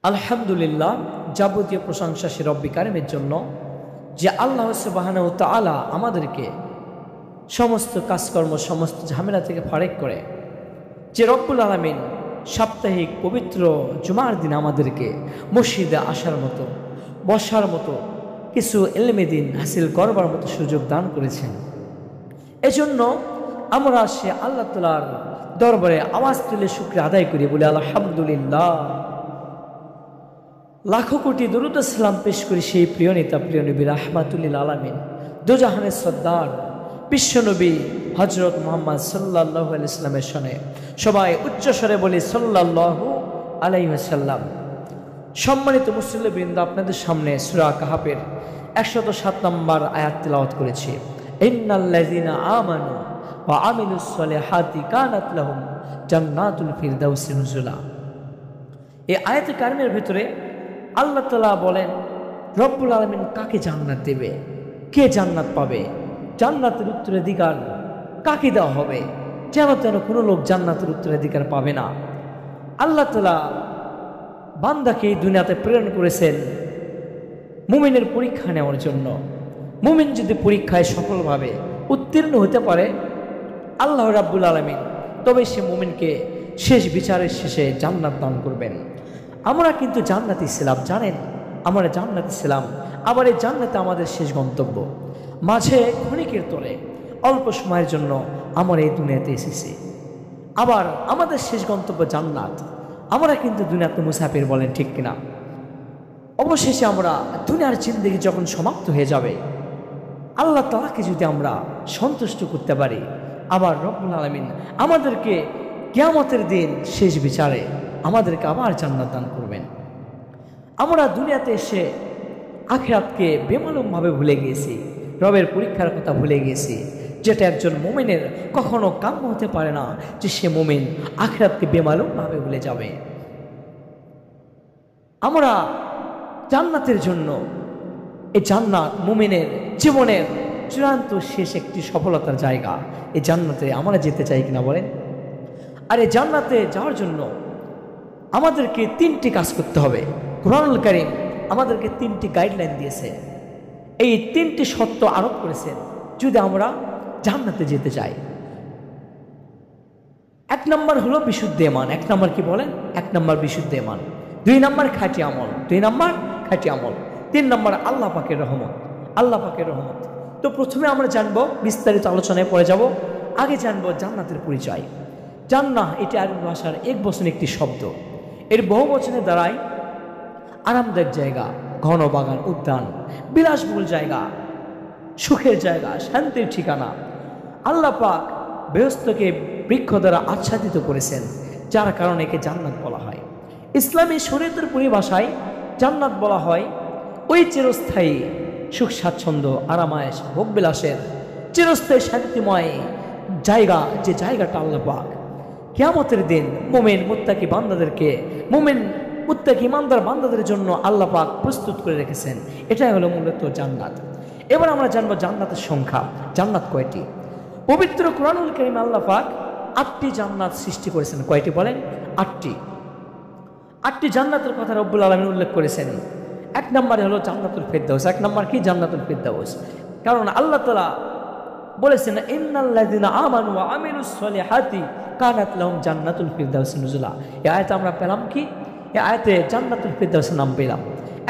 আলহামদুলিল্লাহ, যাবতীয় প্রশংসা সে রব্বি কারিমের জন্য, যে আল্লাহ সুবহানাহু ওয়া তাআলা আমাদেরকে সমস্ত কাজকর্ম সমস্ত ঝামেলা থেকে ফারেক করে, যে রব্বুল আলামিন সাপ্তাহিক পবিত্র জুমার দিন আমাদেরকে মসজিদে আসার মতো, বসার মতো, কিছু ইলমে দ্বীন হাসিল করবার মতো সুযোগ দান করেছেন। এজন্য আমরা সে আল্লাহ তাআলার দরবারে আওয়াজ তুলে শুকরিয়া আদায় করি, বলি আলহামদুলিল্লাহ। লাখো কোটি দরুদ ও সালাম পেশ করি সেই প্রিয় নেতা, প্রিয় নবী রাহমাতুল লিল আলামিন, দোজাহানের সর্দার বিশ্বনবী হযরত মুহাম্মদ সাল্লাল্লাহু আলাইহি ওয়াসাল্লামের শনে সবাই উচ্চ স্বরে বলি সাল্লাল্লাহু আলাইহি ওয়াসাল্লাম। সম্মানিত মুসল্লিবৃন্দ, আপনাদের সামনে সূরা কাহাফের 107 নম্বর আয়াত তিলাওয়াত করেছি। ইন্নাল্লাযীনা আমানু ওয়া আমিলুস সলিহাতি কানাত লাহুম জান্নাতুল ফিরদাউসি নুজুলা। এই আয়াতে কারিমের ভিতরে আল্লাহ তাআলা বলেন, রব্বুল আলামিন কাকে জান্নাত দেবে, কে জান্নাত পাবে, জান্নাতের উত্তরাধিকার কাকে দেওয়া হবে। যেন তেন কোনো লোক জান্নাতের উত্তরাধিকার পাবে না। আল্লাহ তাআলা বান্দাকে এই দুনিয়াতে প্রেরণ করেছেন মুমিনের পরীক্ষা নেওয়ার জন্য। মুমিন যদি পরীক্ষায় সফলভাবে উত্তীর্ণ হতে পারে আল্লাহ রাব্বুল আলামিন, তবে সে মুমিনকে শেষ বিচারের শেষে জান্নাত দান করবেন। আমরা কিন্তু জান্নাতি ছিলাম, জানেন, আমরা জান্নাতি ছিলাম। আবার এই জান্নাতে আমাদের শেষ গন্তব্য। মাঝে ক্ষণিকের তরে অল্প সময়ের জন্য আমরা এই দুনিয়াতে এসেছি, আবার আমাদের শেষ গন্তব্য জান্নাত। আমরা কিন্তু দুনিয়াতে মুসাফির, বলেন ঠিক কিনা? অবশেষে আমরা দুনিয়ার জিন্দেগি যখন সমাপ্ত হয়ে যাবে, আল্লাহ তাআলাকে যদি আমরা সন্তুষ্ট করতে পারি, আবার রব্বুল আলামিন আমাদেরকে কিয়ামতের দিন শেষ বিচারে আমাদেরকে আবার জান্নাত দান করবেন। আমরা দুনিয়াতে এসে আখিরাতকে বেমালুমভাবে ভুলে গিয়েছি, রবের পরীক্ষার কথা ভুলে গিয়েছি, যেটা একজন মুমিনের কখনো কাম্য হতে পারে না, যে সে মুমিন আখিরাতকে বেমালুমভাবে ভুলে যাবে। আমরা জান্নাতের জন্য, এই জান্নাত মুমিনের জীবনের চূড়ান্ত শেষ একটি সফলতার জায়গা। এই জান্নাতে আমরা যেতে চাই কিনা বলেন? আর এই জান্নাতে যাওয়ার জন্য আমাদেরকে 3টি কাজ করতে হবে। কুরআনুল কারীম আমাদেরকে 3টি গাইডলাইন দিয়েছে, এই 3টি শর্ত আরোপ করেছেন যদি আমরা জান্নাতে যেতে চাই। 1 নম্বর হলো বিশুদ্ধ ঈমান। 1 নম্বর কি বলেন? 1 নম্বর বিশুদ্ধ ঈমান। 2 নম্বর খাঁটি আমল। 2 নম্বর খাঁটি আমল। 3 নম্বর আল্লাহ পাকের রহমত। আল্লাহ পাকের রহমত। তো প্রথমে আমরা জানবো, বিস্তারিত আলোচনায় পড়ে যাব। আগে জানবো জান্নাতের পরিচয়। জান্নাহ এটি আরবি ভাষার এক বচনের একটি শব্দ। এর বহু বচনে দাঁড়ায় আরামদায়ক জায়গা, ঘন বাগান, উদ্যান, বিলাসবহুল জায়গা, সুখের জায়গা, শান্তির ঠিকানা। আল্লাহ পাক বেহেশতকে বৃক্ষ দ্বারা আচ্ছাদিত করেছেন, যার কারণে একে জান্নাত বলা হয়। ইসলামী শরীয়তের পরিভাষায় জান্নাত বলা হয় ওই চিরস্থায়ী সুখ স্বাচ্ছন্দ্য, আরামায়েশ, ভোগবিলাসের চিরস্থায়ী শান্তিময় জায়গা, যে জায়গাটা আল্লাহ পাক কিয়ামতের দিন মুমিন মুত্তাকি বান্দাদেরকে, মুমিন মুত্তাকি ইমানদার বান্দাদের জন্য আল্লাহ পাক প্রস্তুত করে রেখেছেন। এটাই হলো মূলত জান্নাত। এবার আমরা জানবো জান্নাতের সংখ্যা। জান্নাত কয়টি? পবিত্র কুরআনুল কারীমে আল্লাহ পাক 8টি জান্নাত সৃষ্টি করেছেন। কয়টি বলেন? 8টি। 8টি জান্নাতের কথা রব্বুল আলামিন উল্লেখ করেছেন। 1 নম্বরে হলো জান্নাতুল ফিরদাউস। 1 নম্বর কি? জান্নাতুল ফিরদাউস। কারণ আল্লাহ তাআলা বলেছেন, ইন্নাল্লাযীনা আমানু ওয়া আমিলুস সলিহাতি কানাত লাহুম জান্নাতুল ফিরদাউস নুজুলা। এই আয়াতে আমরা পেলাম কি? এই আয়াতে জান্নাতুল ফিরদাউসের নাম পেলাম।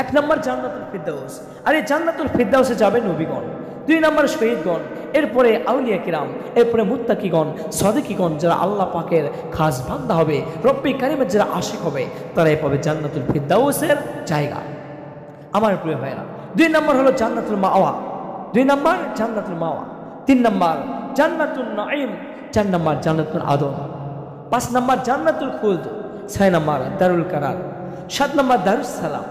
1 নম্বর জান্নাতুল ফিরদাউস। আর এই জান্নাতুল ফিরদাউসে যাবে নবীগণ, 2 নম্বর শহীদগণ, এরপরে আউলিয়া কিরাম, এরপরে মুত্তাকিগণ, সাদিকীগণ, যারা আল্লাহ পাকের খাস বান্দা হবে, রব্বি কারীমের যারা আশিক হবে, তারাই পাবে জান্নাতুল ফিরদাউসের জায়গা। আমার প্রিয় ভাইরা, 2 নম্বর হলো জান্নাতুল মাওয়া। 2 নম্বর জান্নাতুল মাওয়া। 3 নম্বর জান্নাতুল নাঈম। 4 নম্বর জান্নাতুল আদম। 5 নম্বর জান্নাতুল খুলদ। 6 নম্বর দারুল কারার। 7 নম্বর দারুস সালাম।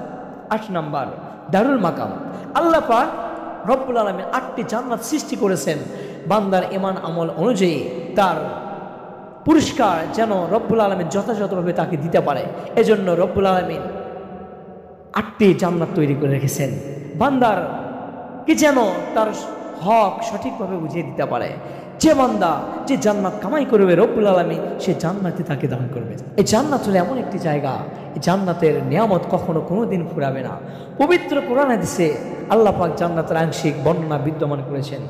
8 নম্বর দারুল মাকাম। আল্লাহ পাক রব্বুল আলামিন 8টি জান্নাত সৃষ্টি করেছেন বান্দার ঈমান আমল অনুযায়ী, তার পুরস্কার যেন রব্বুল আলামিন যথাযথভাবে তাকে দিতে পারে। এজন্য রব্বুল আলামিন 8টি জান্নাত তৈরি করে রেখেছেন বান্দার কি যেন তার হক সঠিকভাবে বুঝিয়ে দিতে পারে। যে বান্দা যে জান্নাত কামাই করবে রব্বুল আলামিন সে জান্নাতে তাকে দান করবে। এই জান্নাত হলো এমন একটি জায়গা, এই জান্নাতের নিয়ামত কখনো কোনোদিন ফুরাবে না। পবিত্র কোরআন হাদিসে আল্লাহ পাক জান্নাতের আংশিক বর্ণনা বিদ্যমান করেছেন।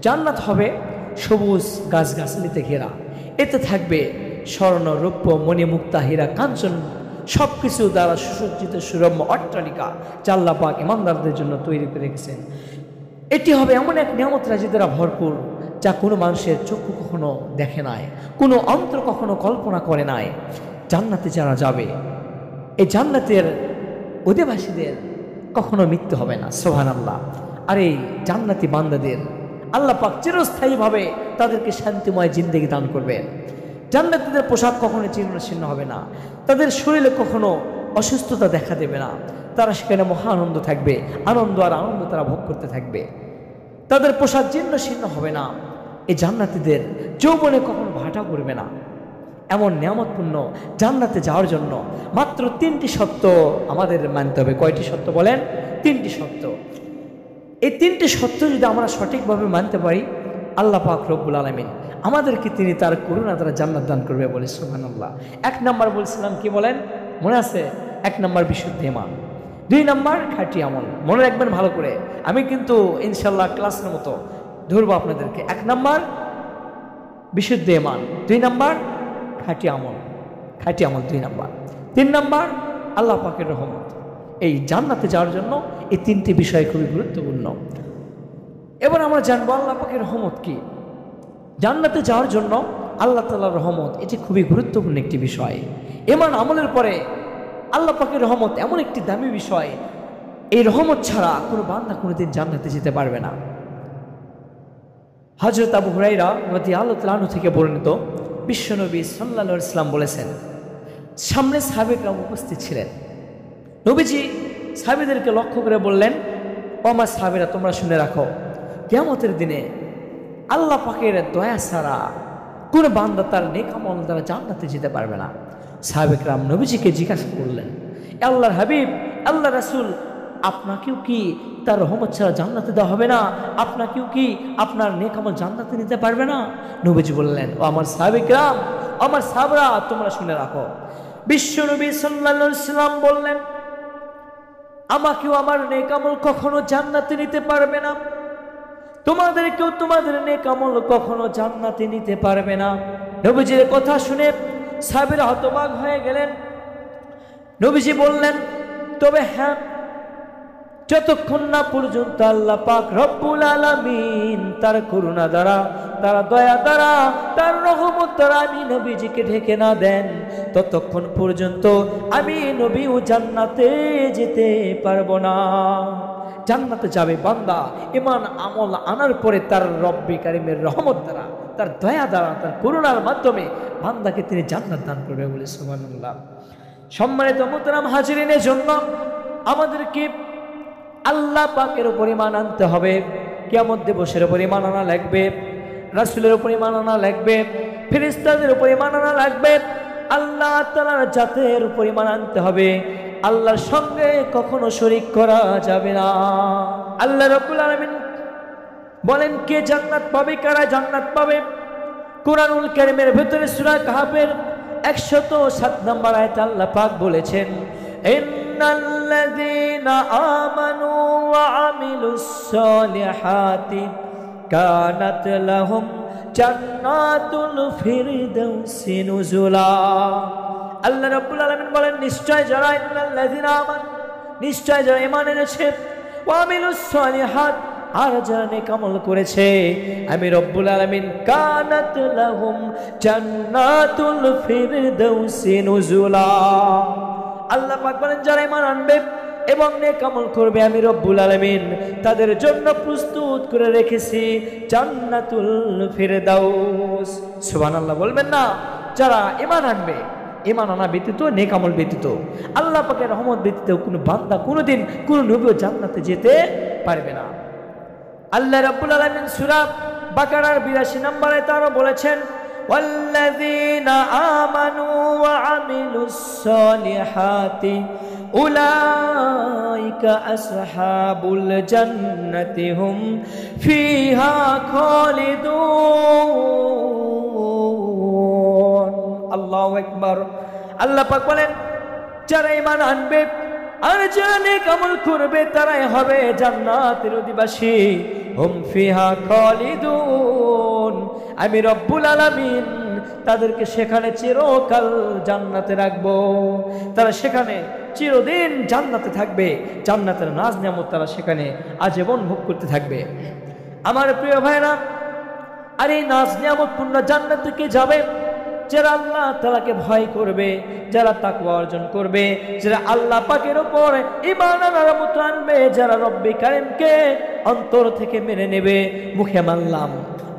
জান্নাত হবে সবুজ গাছগাছালিতে ঘেরা, এতে থাকবে স্বর্ণ রৌপ্য মণি মুক্তা হীরা কাঞ্চন সব কিছু দ্বারা সুসজ্জিত সুরম্য অট্টালিকা যা আল্লাহ পাক ইমানদারদের জন্য তৈরি করে রেখেছেন। এটি হবে এমন এক নিয়ামত রাজি দ্বারা ভরপুর যা কোনো মানুষের চক্ষু কখনো দেখে নাই, কোনো অন্তর কখনো কল্পনা করে নাই। জান্নাতে যারা যাবে এই জান্নাতের অধিবাসীদের কখনো মৃত্যু হবে না, সুবহানাল্লাহ। আর এই জান্নাতি বান্দাদের আল্লাহ পাক চিরস্থায়ীভাবে তাদেরকে শান্তিময় জিন্দেগি দান করবেন। জান্নাতীদের পোশাক কখনো জীর্ণশীর্ণ হবে না, তাদের শরীরে কখনো অসুস্থতা দেখা দেবে না, তারা সেখানে মহা আনন্দ থাকবে, আনন্দ আর আনন্দ তারা ভোগ করতে থাকবে, তাদের পোশাক জীর্ণশীর্ণ হবে না। এই জান্নাতীদের যৌবনে কখনো ভাটা করবে না। এমন নিয়ামতপূর্ণ জান্নাতে যাওয়ার জন্য মাত্র 3টি শর্ত আমাদের মানতে হবে। কয়টি শর্ত বলেন? 3টি শর্ত। এই 3টি শর্ত যদি আমরা সঠিকভাবে মানতে পারি আল্লাহ পাক রব্বুল আলামিন আমাদেরকে তিনি তার করুণা দ্বারা জান্নাত দান করবে বলে সুবহানাল্লাহ। 1 নাম্বার বলছিলাম কি বলেন? মনে আছে? 1 নাম্বার বিশুদ্ধ ঈমান, 2 নাম্বার খাঁটি আমল। মনে রাখবেন ভালো করে, আমি কিন্তু ইনশাল্লাহ ক্লাসের মতো ধরবো আপনাদেরকে। 1 নাম্বার বিশুদ্ধ ঈমান, 2 নাম্বার খাঁটি আমল, 2 নাম্বার, 3 নাম্বার আল্লাহ পাকের রহমত। এই জান্নাতে যাওয়ার জন্য এই 3টি বিষয় খুবই গুরুত্বপূর্ণ। এবার আমরা জানবো আল্লাহ পাকের রহমত কি। জান্নাতে যাওয়ার জন্য আল্লাহ তাআলার রহমত এটি খুবই গুরুত্বপূর্ণ একটি বিষয়। ঈমান আমলের পরে আল্লাহ পাকের রহমত এমন একটি দামি বিষয়, এই রহমত ছাড়া কোনো বান্দা কোনোদিন জান্নাতে যেতে পারবে না। হযরত আবু হুরায়রা রাদিয়াল্লাহু তাআলা আনহু থেকে বর্ণিত, বিশ্বনবী সাল্লাল্লাহু আলাইহি ওয়াসাল্লাম বলেছেন, সামনে সাহাবায়ে-কেরাম উপস্থিত ছিলেন। নবীজি সাহাবীদেরকে লক্ষ্য করে বললেন, ও আমার সাহাবীরা তোমরা শুনে রাখো, কিয়ামতের দিনে আল্লাহ পাকের দয়া ছাড়া কোনো বান্দা তার নেক আমল দ্বারা জান্নাতে যেতে পারবে না। সাহাবায়ে-কেরাম নবীজিকে জিজ্ঞাসা করলেন, আল্লাহর হাবিব, আল্লাহ রাসূল, আপনাকেও কি তার রহমত ছাড়া জান্নাতে দেওয়া হবে না? আপনাকেও কি আপনার নেক আমল জান্নাতে নিতে পারবে না? নবীজি বললেন, ও আমার সাহাবায়ে-কেরাম, আমার সাহাবারা তোমরা শুনে রাখো, বিশ্বনবী সাল্লাল্লাহু আলাইহি ওয়াসাল্লাম বললেন, আমাকেও আমার নেক আমল কখনো জান্নাতে নিতে পারবে না, তোমাদেরকেও তোমাদের নেক আমল কখনো জান্নাতে নিতে পারবে না। নবীজির কথা শুনে সাহাবীরা হতবাক হয়ে গেলেন। নবীজি বললেন, তবে হ্যাঁ, যতক্ষণ না পর্যন্ত আল্লাহ পাক রব্বুল আলামিন তার করুণা দ্বারা, তার দয়া দ্বারা, তার রহমত দ্বারা আমি নবীজিকে ঢেকে না দেন, ততক্ষণ পর্যন্ত আমি নবীও জান্নাতে যেতে পারবো না। জান্নাতে যাবে বান্দা ঈমান আমল আনার পরে তার রব্বে কারীমের রহমত দ্বারা, তার দয়া দ্বারা, তার করুণার মাধ্যমে বান্দাকে তিনি জান্নাত দান করবে বলে সুবহানাল্লাহ। সম্মানিত মুহতারাম হাজিরিনের জন্য আমাদেরকে আল্লাহ পাকের উপর ঈমান আনতে হবে, কিয়ামত দিবসের উপর ঈমান আনা লাগবে, রাসূলের উপর ঈমান আনা লাগবে, ফেরেশতাদের উপর ঈমান আনা লাগবে, আল্লাহ তাআলার জাতের উপর ঈমান আনতে হবে। আল্লাহর সঙ্গে কখনো শরীক করা যাবে না। আল্লাহ রাব্বুল আলামিন বলেন, কে জান্নাত পাবে, কারা জান্নাত পাবে? কুরআনুল কারীমের ভিতরে সূরা কাহফের 107 নম্বর আয়াতে আল্লাহ পাক বলেছেন, ইন্নাল্লাযীনা আমানু ওয়া আমিলুস সালিহাতি কানাত লাহুম জান্নাতুল ফিরদাউসি নুজুলা। আল্লাহ রাব্বুল আলামিন বলেন, নিশ্চয় যারা ইন্নাল্লাযীনা আমানু, নিশ্চয় যারা ঈমান এনেছে, ওয়া আমিলুস সালিহাত, আর যারা নেক আমল করেছে, আমি রব্বুল আলামিন কানাত লাহুম জান্নাতুল ফিরদাউসি নুজুলা। আল্লাহ পাক বলেন, যারা ঈমান আনবে এবং নেক আমল করবে, আমি রব্বুল আলামিন তাদের জন্য প্রস্তুত করে রেখেছি জান্নাতুল ফিরদাউস। সুবহানাল্লাহ বলবেন না? যারা ঈমান আনবে, ঈমান আনা ব্যতীত, নেক আমল ব্যতীত, আল্লাহ পাকের রহমত ব্যতীত কোনো বান্দা কোনোদিন কোনো নবীও জান্নাতে যেতে পারবে না। আল্লাহ রাব্বুল আলামিন সূরা বাকারার 82 নম্বরে তারা বলেছেন, ওয়াল্লাযীনা আমানু ওয়া আমিলুস সালিহাতি উলাইকা আসহাবুল জান্নাতি হুম ফিহা খালিদুন। আল্লাহু আকবার। আল্লাহ পাক বলেন, যারা ঈমান আনবে আর যারা নেক আমল করবে তারাই হবে জান্নাতের অধিবাসী। হুম ফিহা খালিদুন, আমি রব্বুল আলামিন তাদেরকে সেখানে চিরকাল জান্নাতে রাখবো। তারা সেখানে চিরদিন জান্নাতে থাকবে, জান্নাতের নাজ নিয়ামত তারা সেখানে আজীবন ভোগ করতে থাকবে। আমার প্রিয় ভাইরা, আর এই নাজ নিয়ামতপূর্ণ জান্নাতে কে যাবে? যারা আল্লাহ তাআলাকে ভয় করবে, যারা তাকওয়া অর্জন করবে, যারা আল্লাহ পাকের উপর ঈমান আনার মতো আনবে, যারা রব্বে কারিমকে অন্তর থেকে মেনে নেবে। মুখে মানলাম,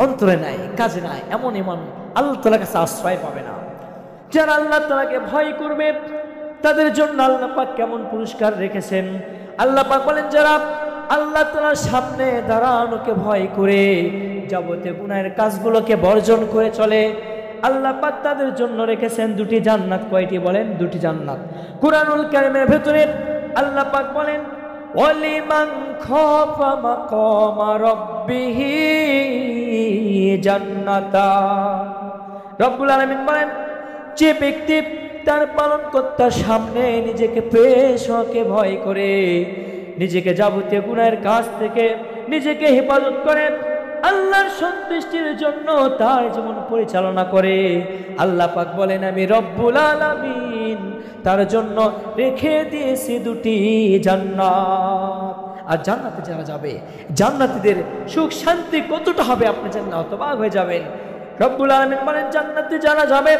অন্তরে নাই, কাজে নাই, এমন ঈমান আল্লাহ তাআলার কাছে আশ্রয় পাবে না। যারা আল্লাহ তাআলাকে ভয় করবে তাদের জন্য আল্লাহ পাক কেমন পুরস্কার রেখেছেন। আল্লাহ পাক বলেন, যারা আল্লাহ তাআলার সামনে দাঁড়ানোকে ভয় করে যাবতীয় গুনাহের কাজগুলোকে বর্জন করে চলে, আল্লাহ পাক তাদের জন্য রেখেছেন দুটি জান্নাত। কয়টি বলেন? দুটি জান্নাত। কুরআনুল কারীমের ভেতরে আল্লাহ পাক বলেন, ওয়ালিমান খাফা মাকামা রাব্বিহি জান্নাতা। রব্বুল আলামিন বলেন, যে ব্যক্তি তার পালনকর্তার সামনে নিজেকে পেশ হওয়াকে ভয় করে, নিজেকে যাবতীয় গুনাহের কাজ থেকে নিজেকে হেফাজত করে, আল্লাহর সন্তুষ্টির জন্য তার জীবন পরিচালনা করে, আল্লাহ পাক বলেন, আমি রব্বুল আলামিন তার জন্য রেখে দিয়েছি দুটি জান্নাত। আর জান্নাতে যারা যাবে, জান্নাতীদের সুখ শান্তি কতটা হবে আপনি জানলে হতবাক হয়ে যাবেন। রব্বুল আলামিন বলেন, জান্নাতে যারা যাবে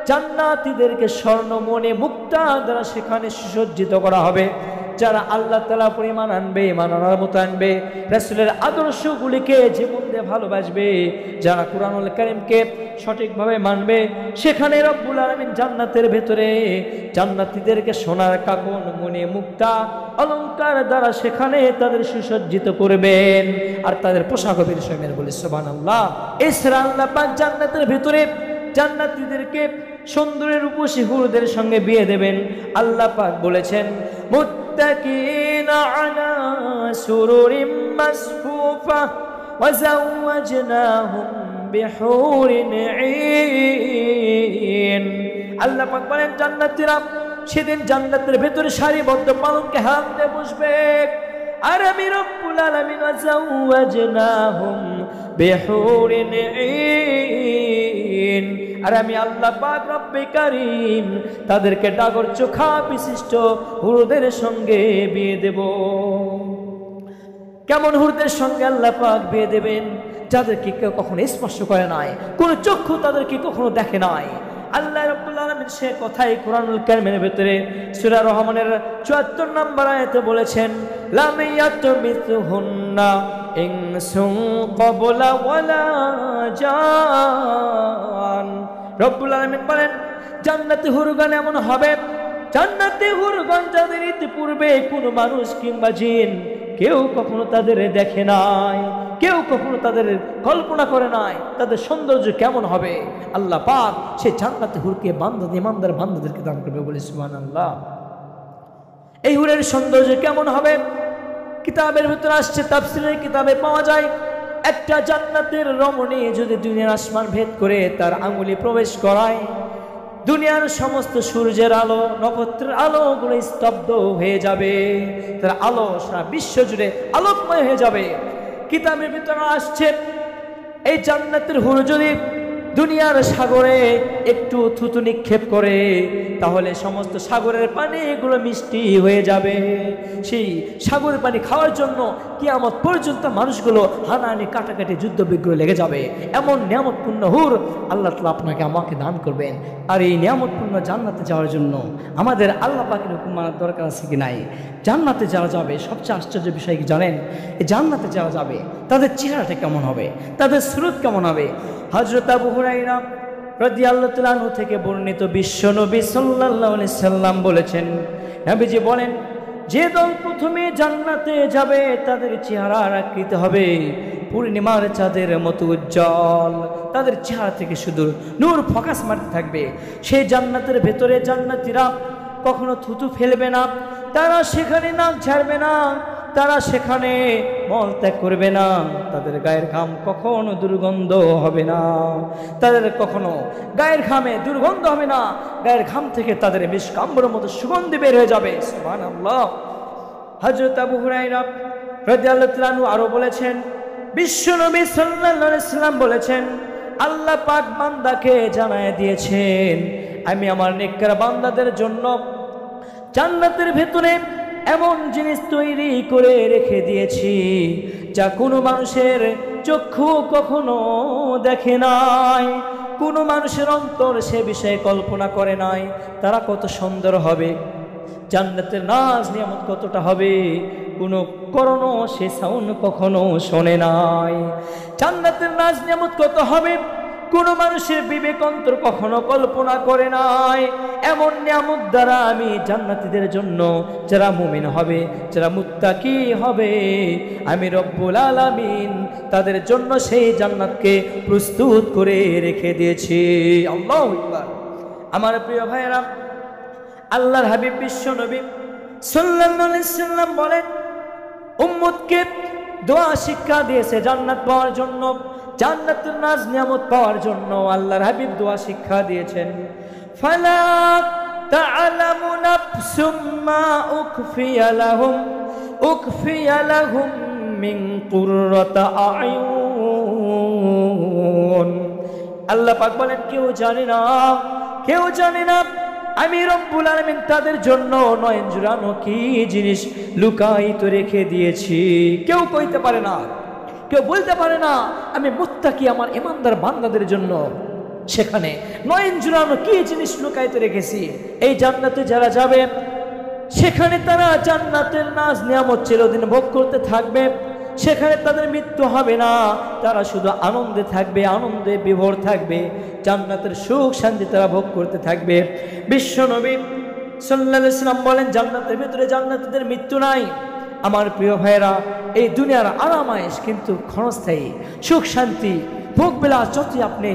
জান্নাতীদেরকে স্বর্ণমণি মুক্তা দ্বারা সেখানে সুসজ্জিত করা হবে। যারা আল্লাহ তাআলা পরিমাণ আনবে, ঈমান আনার মতো আনবে, রাসূলের আদর্শগুলিকে জীবন দিয়ে ভালোবাসবে, যারা কুরআনুল কারীমকে সঠিকভাবে মানবে, সেখানে রব্বুল আলামিন জান্নাতের ভেতরে জান্নাতীদেরকে সোনার কাকন, মণি মুক্তা, অলংকার দ্বারা সেখানে তাদের সুসজ্জিত করবেন। আর তাদের পোশাক হবে রেশমের, বলে সুবহানাল্লাহ। এছাড়া আল্লাহ পাক জান্নাতের ভেতরে জান্নাতীদেরকে সুন্দরের রূপসী হুরদের সঙ্গে বিয়ে দেবেন। আল্লাহ পাক বলেছেন, মুত্তাকিনা আলা সুরুরিম মাসফুফা ওয়া যাওয়াজনাহুম বিহুরিন ঈন। আল্লাহ পাক বলেন, জান্নাতীরা সেদিন জান্নাতের ভেতরে সারিবদ্ধ পালঙ্কে হাত দিয়ে বসবে। আর আমি রব্বুল আলামিন ওয়া যাওয়াজনাহুম বিহুরিন ঈন, আর আমি আল্লাহ পাক রব্বে কারীম তাদেরকে ডাগর চোখা বিশিষ্ট হুরদের সঙ্গে বিয়ে দেব। কেমন হুরদের সঙ্গে আল্লাহ পাক বিয়ে দেবেন? যাদেরকে কেউ কখনো স্পর্শ করে নাই, কোন চক্ষু তাদেরকে কখনো দেখে নাই। আল্লাহ রাব্বুল আলামিন সে কথাই কুরআনুল কারীমের ভিতরে সূরা রহমানের ৭৪ নম্বর আয়াতে বলেছেন, লাম ইয়াতমিসহুন্না ইনসুন ক্বাবলা ওয়ালা জান। রব্বুল আলামিন বলেন, জান্নাতি হুরগণ এমন হবে, জান্নাতি হুরগণ যাদের ইতিপূর্বে কোনো মানুষ কিংবা জিন কেউ কখনো তাদের দেখে নাই, কেউ কখনো তাদের কল্পনা করে নাই, তাদের সৌন্দর্য কেমন হবে আল্লাহ পাক সে জান্নাতি হুরকে বান্দা ইমানদার বান্দাদেরকে দান করবে, বলে সুবহানাল্লাহ। এই হুরের সৌন্দর্য কেমন হবে? কিতাবের ভিতরে আসছে, তাফসীরের কিতাবে পাওয়া যায়, একটা জান্নাতের রমণী যদি দুনিয়ার আসমান ভেদ করে তার আঙ্গুলি প্রবেশ করায়, দুনিয়ার সমস্ত সূর্যের আলো, নক্ষত্রের আলোগুলো স্তব্ধ হয়ে যাবে, তার আলো সারা বিশ্ব জুড়ে আলোকময় হয়ে যাবে। কিতাবের ভিতরে আসছে, এই জান্নাতের হুর যদি দুনিয়ার সাগরে একটু থুতু নিক্ষেপ করে তাহলে সমস্ত সাগরের পানিগুলো মিষ্টি হয়ে যাবে। সেই সাগরের পানি খাওয়ার জন্য কিয়ামত পর্যন্ত মানুষগুলো হানাহানি কাটাকাটি যুদ্ধ বিগ্রহ লেগে যাবে। এমন নিয়ামতপূর্ণ হুর আল্লাহ তাআলা আপনাকে আমাকে দান করবেন। আর এই নিয়ামতপূর্ণ জান্নাতে যাওয়ার জন্য আমাদের আল্লাহ পাকের হুকুম মানার দরকার আছে কি নাই? জান্নাতে যারা যাবে সবচেয়ে আশ্চর্য বিষয় কি জানেন? এই জান্নাতে যারা যাবে তাদের চেহারাটা কেমন হবে, তাদের সুরত কেমন হবে? হযরত আবু হুরায়রা রাদিয়াল্লাহু তাআলা আনহু থেকে বর্ণিত, বিশ্ব নবী সাল্লাল্লাহু আলাইহি সাল্লাম বলেছেন, নবীজি বলেন, যে দল প্রথমে জান্নাতে যাবে তাদের চেহারার আকৃতি হবে পূর্ণিমার চাঁদের মতো উজ্জ্বল, তাদের চেহারা থেকে শুধু নূর ফোকাস মারতে থাকবে। সেই জান্নাতের ভেতরে জান্নাতীরা কখনো থুতু ফেলবে না, তারা সেখানে নাক ঝাড়বে না, তারা সেখানে মল ত্যাগ করবে না, তাদের গায়ের ঘাম কখনো দুর্গন্ধ হবে না, তাদের কখনো গায়ের ঘামে দুর্গন্ধ হবে না, গায়ের ঘাম থেকে তাদের মিশকাম্বরের মতো সুগন্ধি বের হয়ে যাবে। সুবহানাল্লাহ। হযরত আবু হুরায়রা রাদিয়াল্লাহু তাআলা আনহু আরো বলেছেন, বিশ্বনবী সাল্লাল্লাহু আলাইহি সাল্লাম বলেছেন, আল্লাহ পাক বান্দাকে জানায় দিয়েছেন, আমি আমার নেককার বান্দাদের জন্য জান্নাতের ভেতরে এমন জিনিস তৈরি করে রেখে দিয়েছি যা কোনো মানুষের চক্ষু কখনো দেখে নাই, কোনো মানুষের অন্তর সে বিষয়ে কল্পনা করে নাই। তারা কত সুন্দর হবে, জান্নাতের নাজ নিয়ামত কতটা হবে, কোনো করোনো সে সাউন্ড কখনো শোনে নাই। জান্নাতের নাজ নিয়ামত কত হবে, কোনো মানুষের বিবেক অন্তর কখনো কল্পনা করে নাই। এমন নিয়ামত দ্বারা আমি জান্নাতীদের জন্য, যারা মুমিন হবে, যারা মুত্তাকি হবে, আমি রব্বুল আলামিন তাদের জন্য সেই জান্নাতকে প্রস্তুত করে রেখে দিয়েছি। আল্লাহু আকবার। আমার প্রিয় ভাইয়েরা, আল্লাহর হাবিব বিশ্ব নবী সাল্লাল্লাহু আলাইহি সাল্লাম বলেন, উম্মতকে দোয়া শিক্ষা দিয়েছে জান্নাত পাওয়ার জন্য, জান্নাতুন নাজ নিয়ামত পাওয়ার জন্য আল্লাহর হাবিব দোয়া শিক্ষা দিয়েছেন। ফালা তা'লামু নাফসুম মা উখফিয়া লাহুম মিন কুররাতি আ'য়ুন। আল্লাহ পাক বলেন, কেউ জানে না, কেউ জানে না আমি রব্বুল আলামিন তাদের জন্য নয়ন জুড়ানো কি জিনিস লুকায়িত রেখে দিয়েছি। কেউ কইতে পারে না, কেউ বলতে পারে না আমি মুত্তাকি আমার ঈমানদার বান্দাদের জন্য সেখানে নয়ন জুড়ানো কি জিনিস লুকায়িত রেখেছি। এই জান্নাতে যারা যাবে সেখানে তারা জান্নাতের নাজ নিয়ামত চিরদিন ভোগ করতে থাকবে, সেখানে তাদের মৃত্যু হবে না, তারা শুধু আনন্দে থাকবে, আনন্দে বিভোর থাকবে, জান্নাতের সুখ শান্তি তারা ভোগ করতে থাকবে। বিশ্ব নবী সাল্লাল্লাহু আলাইহি ওয়াসাল্লাম বলেন, জান্নাতের ভিতরে জান্নাতীদের মৃত্যু নাই। আমার প্রিয় ভাইয়েরা, এই দুনিয়ার আরামায়েশ কিন্তু ক্ষণস্থায়ী, সুখ শান্তি ভোগ বিলাস যতই আপনি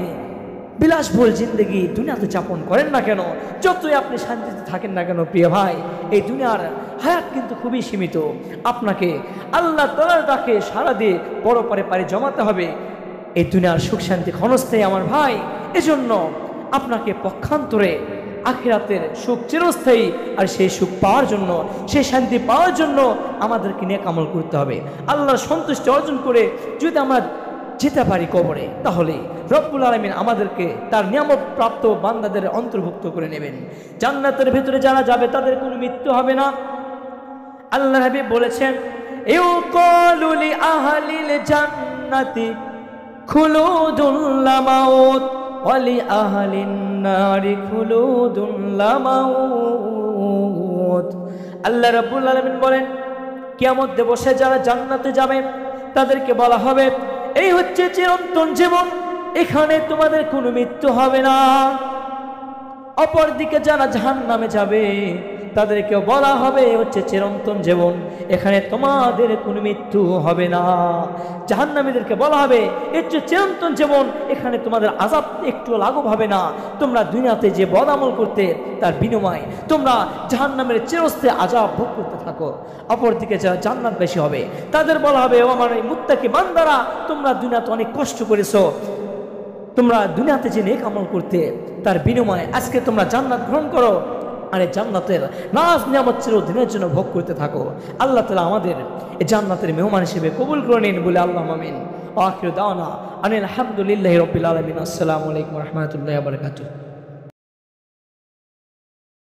বিলাসবহুল জিন্দগি দুনিয়াতে যাপন করেন না কেন, যতই আপনি শান্তিতে থাকেন না কেন প্রিয় ভাই, এই দুনিয়ার হায়াত কিন্তু খুবই সীমিত। আপনাকে আল্লাহ তাআলার ডাকে সাড়া দিয়ে বড় পারে জমাতে হবে। এই দুনিয়ার সুখ শান্তি ক্ষণস্থায়ী আমার ভাই, এজন্য আপনাকে পক্ষান্তরে আখিরাতের সুখ চিরস্থায়ী, আর সেই সুখ পাওয়ার জন্য, সেই শান্তি পাওয়ার জন্য আমাদেরকে নেক আমল করতে হবে। আল্লাহর সন্তুষ্টি অর্জন করে যদি আমরা যেতে পারি কবরে, তাহলে রব্বুল আলামিন আমাদেরকে তার নিয়ামত প্রাপ্ত বান্দাদের অন্তর্ভুক্ত করে নেবেন। জান্নাতের ভেতরে যারা যাবে তাদের কোনো মৃত্যু হবে না। আল্লাহ হাবিব বলেছেন, ইউকালু লি আহলিল জান্নাতি খুলুদুন লা মাউত ওয়া লি আহলিন নারি খুলুদুন লা মাউত। আল্লাহ রাব্বুল আলামিন বলেন, কিয়ামত দিবসে যারা জান্নাতে যাবে তাদেরকে বলা হবে, এই হচ্ছে চিরন্তন জীবন, এখানে তোমাদের কোনো মৃত্যু হবে না। অপরদিকে যারা জাহান্নামে যাবে তাদেরকে বলা হবে, হচ্ছে চিরন্তন জীবন, এখানে তোমাদের কোনো মৃত্যু হবে না। জাহান্নামীদেরকে বলা হবে, হচ্ছে চিরন্তন জীবন, এখানে তোমাদের আযাব একটু লাঘব হবে না। তোমরা দুনিয়াতে যে বদ আমল করতে তার বিনিময়ে তোমরা জাহান্নামের চিরস্থায়ী আযাব ভোগ করতে থাকো। অপরদিকে যারা জান্নাত বেশি হবে তাদের বলা হবে, ও আমার এই মুত্তাকি বান্দারা, তোমরা দুনিয়াতে অনেক কষ্ট করেছো, তোমরা দুনিয়াতে যে নেক আমল করতে তার বিনিময়ে আজকে তোমরা জান্নাত গ্রহণ করো, আর এই জান্নাতের নাজ নিয়ামত চিরদিনের জন্য ভোগ করতে থাকো। আল্লাহ তাআলা আমাদের এই জান্নাতের মেহমান হিসেবে কবুল করে নিন বলে আল্লাহুম্মা আমিন। আখিরু দাওয়ানা আনিল হামদুলিল্লাহি রাব্বিল আলামিন। আসসালামু আলাইকুম ওয়া রাহমাতুল্লাহি ওয়া বারাকাতুহু।